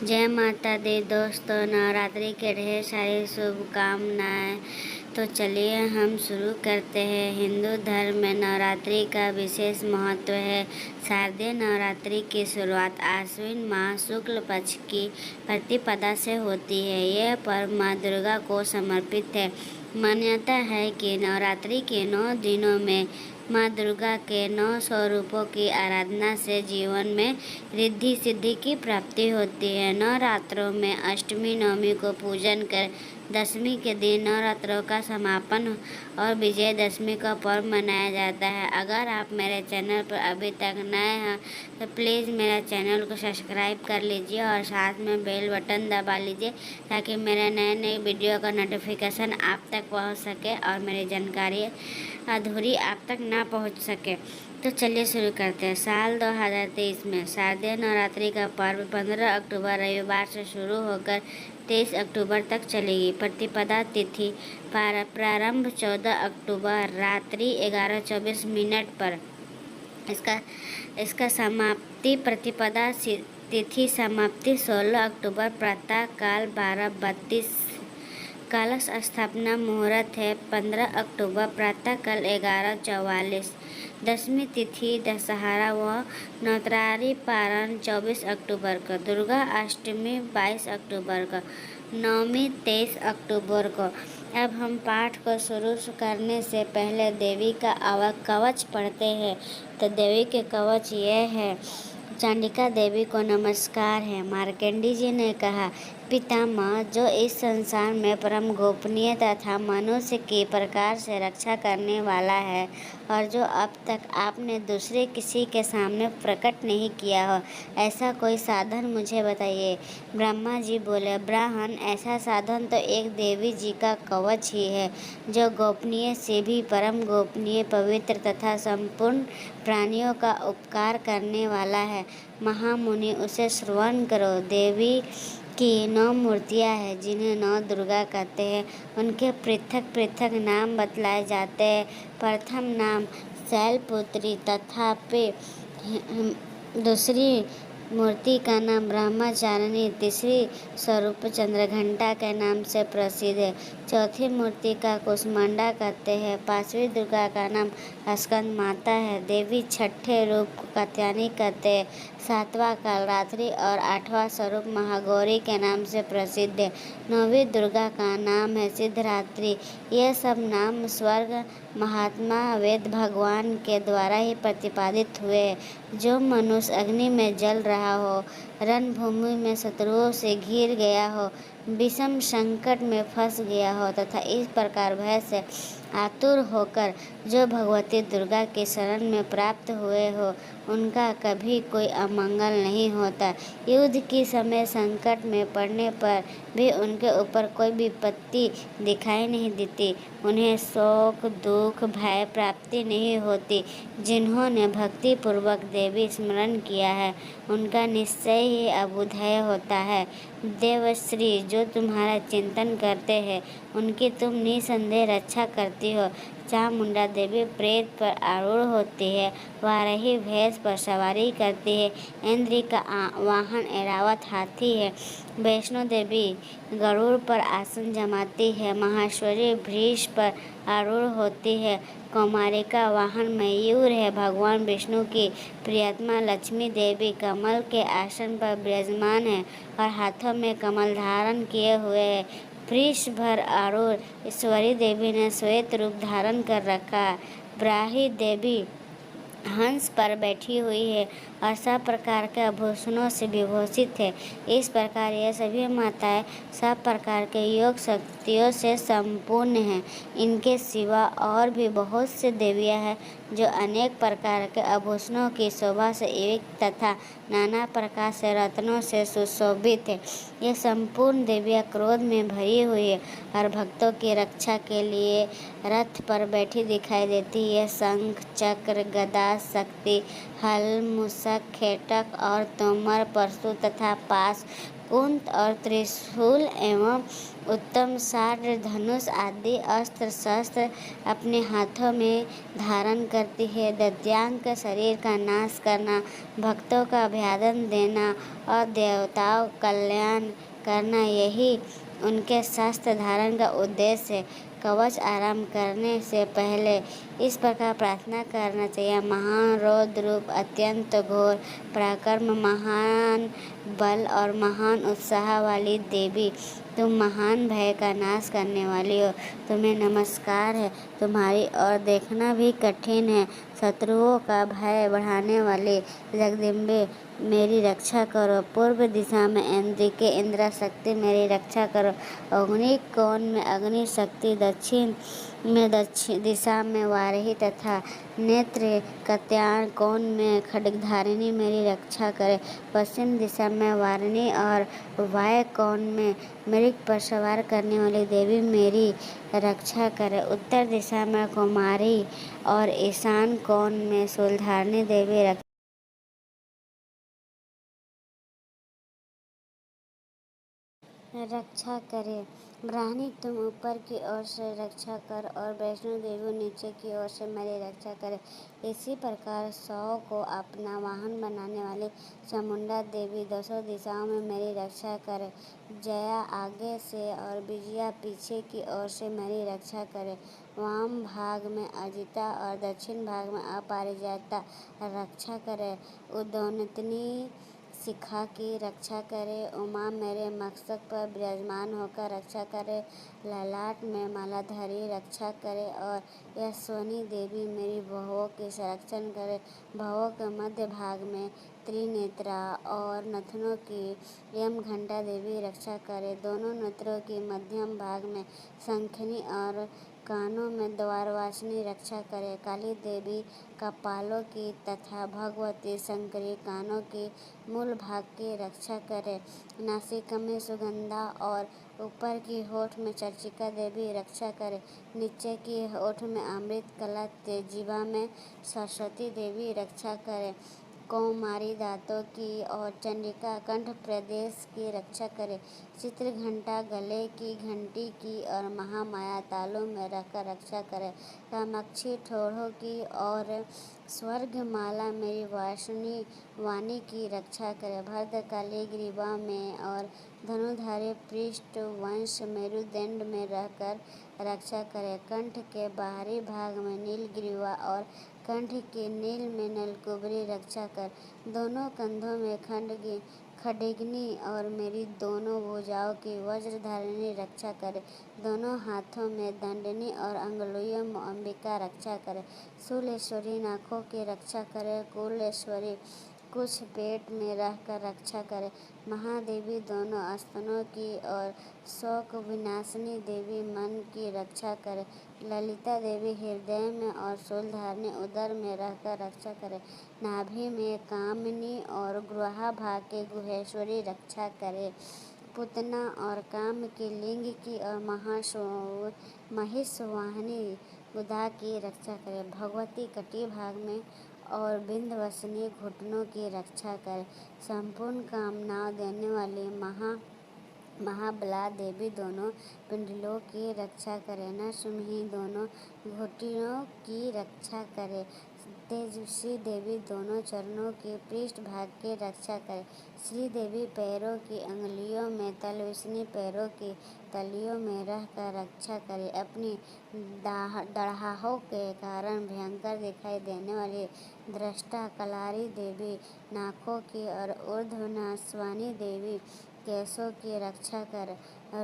जय माता दी दोस्तों, नवरात्रि के ढेर सारी शुभकामनाएं। तो चलिए हम शुरू करते हैं। हिंदू धर्म में नवरात्रि का विशेष महत्व है। शारदीय नवरात्रि की शुरुआत आश्विन माह शुक्ल पक्ष की प्रतिपदा से होती है। यह पर्व माँ दुर्गा को समर्पित है। मान्यता है कि नवरात्रि के 9 दिनों में माँ दुर्गा के 9 स्वरूपों की आराधना से जीवन में रिद्धि सिद्धि की प्राप्ति होती है। नवरात्रों में अष्टमी नवमी को पूजन कर दशमी के दिन नवरात्रों का समापन और विजयदशमी का पर्व मनाया जाता है। अगर आप मेरे चैनल पर अभी तक नए हैं तो प्लीज़ मेरे चैनल को सब्सक्राइब कर लीजिए और साथ में बेल बटन दबा लीजिए ताकि मेरे नए नए वीडियो का नोटिफिकेशन आप तक पहुंच सके और मेरी जानकारी अधूरी आप तक ना पहुंच सके। तो चलिए शुरू करते हैं। साल 2023 में शारदीय नवरात्रि का पर्व 15 अक्टूबर रविवार से शुरू होकर 23 अक्टूबर तक चलेगी। प्रतिपदा तिथि प्रारंभ 14 अक्टूबर रात्रि 11:24 पर। इसका समाप्ति प्रतिपदा तिथि समाप्ति 16 अक्टूबर प्रातः काल 12:32। कलश स्थापना मुहूर्त है 15 अक्टूबर प्रातः काल 11:44। दशमी तिथि दशहरा व नवरात्रि पारण 24 अक्टूबर को। दुर्गा अष्टमी 22 अक्टूबर को। नवमी 23 अक्टूबर को। अब हम पाठ को शुरू करने से पहले देवी का कवच पढ़ते हैं। तो देवी के कवच यह है। चंडिका देवी को नमस्कार है। मार्कंडेय जी ने कहा, पितामह, जो इस संसार में परम गोपनीय तथा मनुष्य की प्रकार से रक्षा करने वाला है और जो अब तक आपने दूसरे किसी के सामने प्रकट नहीं किया हो, ऐसा कोई साधन मुझे बताइए। ब्रह्मा जी बोले, ब्राह्मण, ऐसा साधन तो एक देवी जी का कवच ही है जो गोपनीय से भी परम गोपनीय, पवित्र तथा संपूर्ण प्राणियों का उपकार करने वाला है। महामुनि, उसे श्रवण करो। देवी की 9 मूर्तियाँ हैं जिन्हें 9 दुर्गा कहते हैं। उनके पृथक पृथक नाम बतलाए जाते हैं। प्रथम नाम शैलपुत्री तथा दूसरी मूर्ति का नाम ब्रह्मचारिणी, तीसरी स्वरूप चंद्रघंटा के नाम से प्रसिद्ध है। चौथी मूर्ति का कुष्मांडा कहते हैं। 5वीं दुर्गा का नाम स्कंद माता है। देवी छठे रूप को कात्यायनी कहते हैं। 7वां कालरात्रि और 8वां स्वरूप महागौरी के नाम से प्रसिद्ध है। 9वीं दुर्गा का नाम है सिद्धरात्रि। यह सब नाम स्वर्ग महात्मा वेद भगवान के द्वारा ही प्रतिपादित हुए हैं। जो मनुष्य अग्नि में जल रहा हो, रणभूमि में शत्रुओं से घिर गया हो, विषम संकट में फंस गया हो तथा इस प्रकार भय से आतुर होकर जो भगवती दुर्गा के शरण में प्राप्त हुए हो, उनका कभी कोई अमंगल नहीं होता। युद्ध के समय संकट में पड़ने पर भी उनके ऊपर कोई विपत्ति दिखाई नहीं देती। उन्हें शोक, दुख, भय प्राप्ति नहीं होती। जिन्होंने भक्ति पूर्वक देवी स्मरण किया है, उनका निश्चय ही अभ्युदय होता है। देवश्री, जो तुम्हारा चिंतन करते हैं, उनकी तुम निसंदेह रक्षा करती हो। चामुंडा देवी प्रेत पर आरूढ़ होती है। वाराही भैंस पर सवारी करती है। इंद्र का वाहन ऐरावत हाथी है। वैष्णो देवी गरुड़ पर आसन जमाती है। महाश्वरी वृष पर आरूढ़ होती है। कौमारी का वाहन मयूर है। भगवान विष्णु की प्रियतमा लक्ष्मी देवी कमल के आसन पर विराजमान है और हाथों में कमल धारण किए हुए है। वृष भर आरूढ़ ईश्वरी देवी ने श्वेत रूप धारण कर रखा है। ब्राही देवी हंस पर बैठी हुई है और सब प्रकार के आभूषणों से विभूषित है। इस प्रकार ये सभी माताएं सब प्रकार के योग शक्तियों से संपूर्ण हैं। इनके सिवा और भी बहुत से देवियां हैं जो अनेक प्रकार के आभूषणों की शोभा से युक्त तथा नाना प्रकार से रत्नों से सुशोभित है। ये संपूर्ण देवियां क्रोध में भरी हुई है और भक्तों की रक्षा के लिए रथ पर बैठी दिखाई देती है। शंख, चक्र, गदा, शक्ति, हल, मूषक, नाशक, खेटक और तोमर पशु तथा पाश, कुंत और त्रिशूल एवं उत्तम सार, धनुष आदि अस्त्र शस्त्र अपने हाथों में धारण करती है। दैत्यांक शरीर का नाश करना, भक्तों का अभ्यादन देना और देवताओं कल्याण करना, यही उनके शस्त्र धारण का उद्देश्य है। कवच आरंभ करने से पहले इस प्रकार प्रार्थना करना चाहिए। महान रौद्र रूप, अत्यंत घोर पराक्रम, महान बल और महान उत्साह वाली देवी, तुम महान भय का नाश करने वाली हो, तुम्हें नमस्कार है। तुम्हारी ओर देखना भी कठिन है। शत्रुओं का भय बढ़ाने वाली जगदम्बे, मेरी रक्षा करो। पूर्व दिशा में इंद्रिके, इंद्रा शक्ति, मेरी रक्षा करो। अग्नि कोण में अग्नि शक्ति, दक्षिण में दक्षिण दिशा में वाराही तथा नेत्र कत्यायन कोण में खड्गधारिणी, मेरी रक्षा करे। पश्चिम दिशा में वारिणी और वाय कोण में मृग पर सवार करने वाली देवी, मेरी रक्षा करे। उत्तर दिशा में कुमारी और ईशान कोण में शूलधारिणी देवी रक्षा करे। ब्राह्मणी, तुम ऊपर की ओर से रक्षा कर और वैष्णो देवी नीचे की ओर से मेरी रक्षा करे। इसी प्रकार 100 को अपना वाहन बनाने वाली चामुंडा देवी दसों दिशाओं में मेरी रक्षा करे। जया आगे से और विजया पीछे की ओर से मेरी रक्षा करे। वाम भाग में अजिता और दक्षिण भाग में अपराजिता रक्षा करे। उदोन्नतिनी शिखा की रक्षा करे। उमा मेरे मस्तक पर विराजमान होकर रक्षा करे। ललाट में मालाधारी रक्षा करे और यशस्विनी देवी मेरी बहुओं की संरक्षण करे। भवों के मध्य भाग में त्रिनेत्रा और नथनों की यमघंटा देवी रक्षा करे। दोनों नेत्रों की मध्यम भाग में शंखिनी और कानों में द्वारवासिनी रक्षा करे। काली देवी कपालों की तथा भगवती शंकरी कानों की मूल भाग की रक्षा करे। नासिका में सुगंधा और ऊपर की होठ में चर्चिका देवी रक्षा करे। नीचे की होठ में अमृत कला तेजीवा में सरस्वती देवी रक्षा करे। कौमारी दांतों की और चंडिका कंठ प्रदेश की रक्षा करे। चित्र घंटा गले की घंटी की और महामाया तालू में रखकर रक्षा करे। कामाक्षी ठोड़ों की और स्वर्गमाला मेरी वासनी वाणी की रक्षा करे। भद्रकाली ग्रीवा में और धनुधारी पृष्ठ वंश मेरुदंड में रहकर रक्षा करे। कंठ के बाहरी भाग में नील ग्रीवा और कंठ के नील में नलकुबरी रक्षा कर। दोनों कंधों में खड्गनी और मेरी दोनों भुजाओं की वज्रधारिणी रक्षा करे। दोनों हाथों में दंडनी और अंगुलियों में अंबिका रक्षा करे। शूलेश्वरी नाकों की रक्षा करे। कुलेश्वरी कुछ पेट में रहकर रक्षा करे। महादेवी दोनों स्तनों की और शोक विनाशिनी देवी मन की रक्षा करे। ललिता देवी हृदय में और शूलधारिणी उदर में रहकर रक्षा करे। नाभि में कामिनी और गुहा भाग के गुहेश्वरी रक्षा करे। पुतना और काम के लिंग की और महिषवाहिनी गुदा की रक्षा करे। भगवती कटी भाग में और विंध्यवासिनी घुटनों की रक्षा करे। संपूर्ण कामनाओं देने वाली महाबला देवी दोनों पिंडलों की रक्षा करे। नरसिंही दोनों घुटियों की रक्षा करे। तेजस्वी देवी दोनों चरणों के पृष्ठ भाग की रक्षा करे। श्री देवी पैरों की अंगुलियों में, तलविष्णी पैरों की तलियों में रहकर रक्षा करे। अपनी दढ़ाहों के कारण भयंकर दिखाई देने वाली दृष्टा कलारी देवी नाकों की और ऊर्ध्वनास्वानी देवी केशों की रक्षा कर।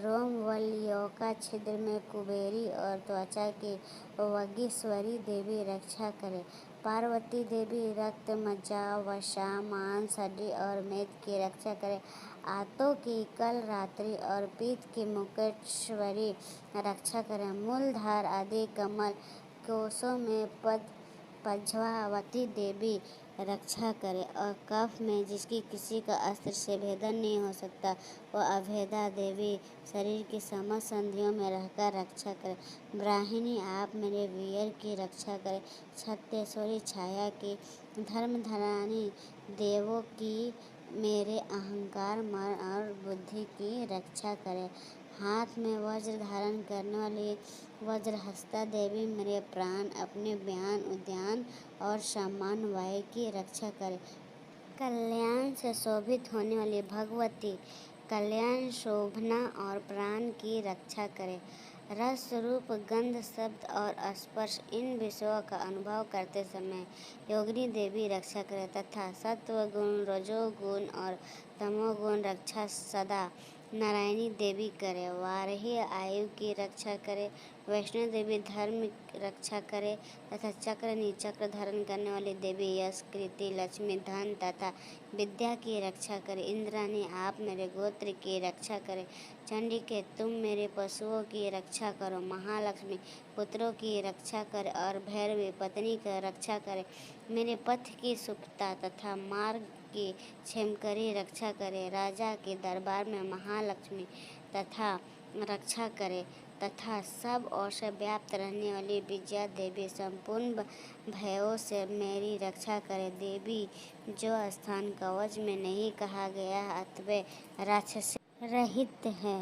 रोमवल्लियों का छिद्र में कुबेरी और त्वचा की वागीश्वरी देवी रक्षा करे। पार्वती देवी रक्त, मज्जा, वसा, मांस, हड्डी और मेद की रक्षा करे। आंतों की कल रात्रि और पीत की मुकेश्वरी रक्षा करे। मूलधार आदि कमल कोशों में पद्मावती देवी रक्षा करे, और कफ में जिसकी किसी का अस्त्र से भेदन नहीं हो सकता, वह अभेदा देवी शरीर की समस्त संधियों में रहकर रक्षा करे। ब्राह्मणी, आप मेरे वीर की रक्षा करे। छत्तेश्वरी छाया की धर्मधरानी देवों की मेरे अहंकार, मन और बुद्धि की रक्षा करे। हाथ में वज्र धारण करने वाली वज्रहस्ता देवी मेरे प्राण, अपने बयान, उद्यान और सम्मान वायु की रक्षा करे। कल्याण से शोभित होने वाली भगवती कल्याण, शोभना और प्राण की रक्षा करे। रस, रूप, गंध, शब्द और स्पर्श, इन विषयों का अनुभव करते समय योगिनी देवी रक्षा करे, तथा सत्व गुण, रजोगुण और तमोगुण रक्षा सदा नारायणी देवी करे। वाराही आयु की रक्षा करे। वैष्णो देवी धर्म रक्षा करे, तथा चक्र धारण करने वाली देवी यश, कीर्ति, लक्ष्मी, धन तथा विद्या की रक्षा करे। इंद्राणी, आप मेरे गोत्र की रक्षा करे। चंडिके, तुम मेरे पशुओं की रक्षा करो। महालक्ष्मी, पुत्रों की रक्षा करे, और भैरवी, पत्नी की रक्षा करे। मेरे पथ की सुखता तथा मार्ग की क्षेमकरी रक्षा करे। राजा के दरबार में महालक्ष्मी तथा रक्षा करे, तथा सब ओर से व्याप्त रहने वाली विजया देवी संपूर्ण भयों से मेरी रक्षा करे। देवी, जो स्थान कवच में नहीं कहा गया अथवा राक्षस रहित है,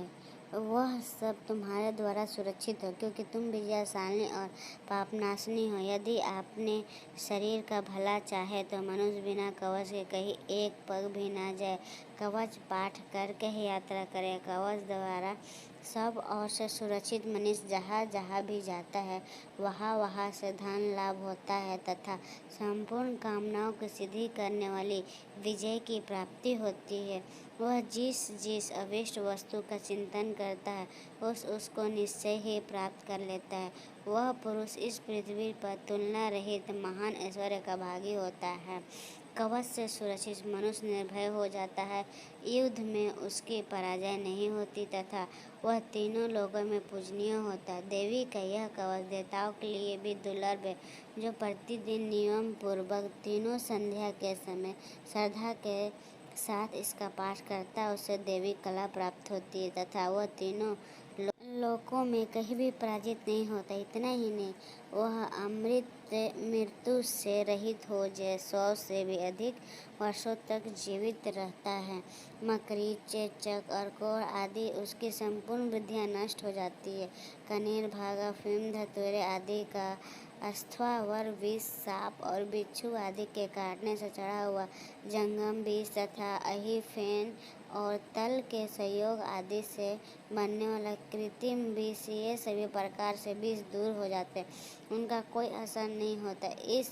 वह सब तुम्हारे द्वारा सुरक्षित हो, क्योंकि तुम विजयशालिनी और पापनाशिनी हो। यदि आपने शरीर का भला चाहे तो मनुष्य बिना कवच के कहीं एक पग भी ना जाए। कवच पाठ करके ही यात्रा करे। कवच द्वारा सब ओर से सुरक्षित मनुष्य जहाँ जहाँ भी जाता है, वहाँ वहाँ से धन लाभ होता है, तथा संपूर्ण कामनाओं की सिद्धि करने वाली विजय की प्राप्ति होती है। वह जिस जिस अविष्ट वस्तु का चिंतन करता है, उसको निश्चय ही प्राप्त कर लेता है। वह पुरुष इस पृथ्वी पर तुलना रहित महान ऐश्वर्य का भागी होता है। कवच से सुरक्षित मनुष्य निर्भय हो जाता है। युद्ध में उसकी पराजय नहीं होती, तथा वह तीनों लोगों में पूजनीय होता है। देवी का यह कवच देवताओं के लिए भी दुर्लभ है। जो प्रतिदिन नियम पूर्वक तीनों संध्या के समय श्रद्धा के साथ इसका पाठ करता है, उसे देवी कला प्राप्त होती है, तथा वह तीनों लोकों में कहीं भी पराजित नहीं होता। इतना ही नहीं, वह अमृत मृत्यु से रहित हो जाए 100 से भी अधिक वर्षों तक जीवित रहता है। मकड़ी, चेचक, अर्कोड़ आदि उसकी संपूर्ण विद्या नष्ट हो जाती है। कनेर, भागा, फिम, धतूरे आदि का अस्थावर विष, सांप और बिच्छू आदि के काटने से चढ़ा हुआ जंगम विष, तथा अहि, फेन और तल के संयोग आदि से बनने वाला कृत्रिम विष, ये सभी प्रकार से विष दूर हो जाते हैं, उनका कोई असर नहीं होता। इस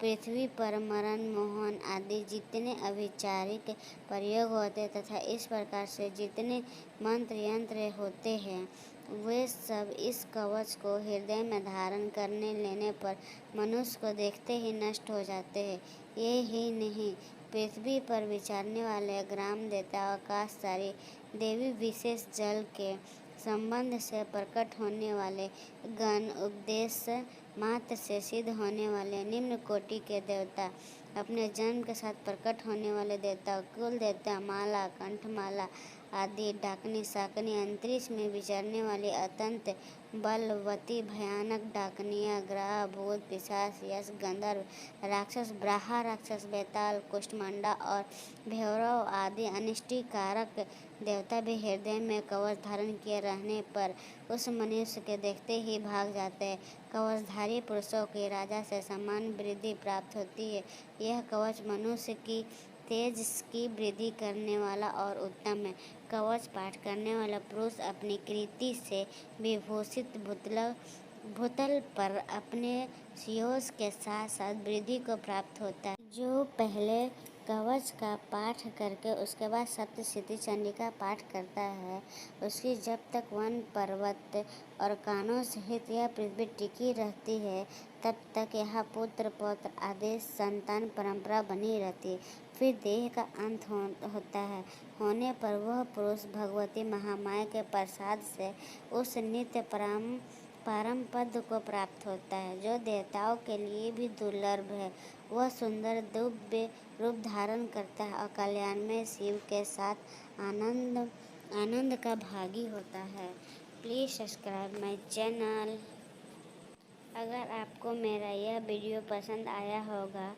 पृथ्वी पर मरण, मोहन आदि जितने अभिचारिक प्रयोग होते तथा इस प्रकार से जितने मंत्र यंत्र होते हैं, वे सब इस कवच को हृदय में धारण करने लेने पर मनुष्य को देखते ही नष्ट हो जाते हैं। ये ही नहीं, पृथ्वी पर विचरने वाले ग्राम देवता, आकाशचारी देवी, विशेष जल के संबंध से प्रकट होने वाले गण, उपदेश मात्र से सिद्ध होने वाले निम्न कोटि के देवता, अपने जन्म के साथ प्रकट होने वाले देवता, कुल देवता, माला, कंठमाला आदि, डाकनी, शाकनी, अंतरिक्ष में विचरने वाली अत्यंत बलवती भयानक डाकनियाँ, ग्रह, भूत, पिशाच, यक्ष, गंधर्व, राक्षस, ब्रह्मा राक्षस, बेताल, कुष्ठमंडा और भैरव आदि अनिष्टकारक देवता भी हृदय में कवच धारण किए रहने पर उस मनुष्य के देखते ही भाग जाते हैं। कवचधारी पुरुषों के राजा से समान वृद्धि प्राप्त होती है। यह कवच मनुष्य की तेज की वृद्धि करने वाला और उत्तम है। कवच पाठ करने वाला पुरुष अपनी कीर्ति से विभूषित भूतल पर अपने यश के साथ साथ वृद्धि को प्राप्त होता है। जो पहले कवच का पाठ करके उसके बाद सप्तशती चंडिका पाठ करता है, उसकी जब तक वन, पर्वत और कानों सहित यह पृथ्वी टिकी रहती है, तब तक यह पुत्र पौत्र आदि संतान परंपरा बनी रहती है। फिर देह का अंत होता है। होने पर वह पुरुष भगवती महामाया के प्रसाद से उस नित्य परम पद को प्राप्त होता है, जो देवताओं के लिए भी दुर्लभ है। वह सुंदर दिव्य रूप धारण करता है और कल्याण में शिव के साथ आनंद का भागी होता है। Please subscribe my channel. अगर आपको मेरा यह वीडियो पसंद आया होगा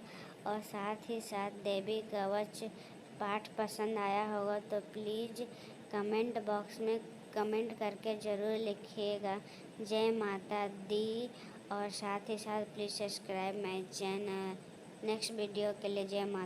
और साथ ही साथ देवी कवच पाठ पसंद आया होगा तो प्लीज़ कमेंट बॉक्स में कमेंट करके ज़रूर लिखिएगा जय माता दी, और साथ ही साथ please subscribe my channel. Next video के लिए जय माता।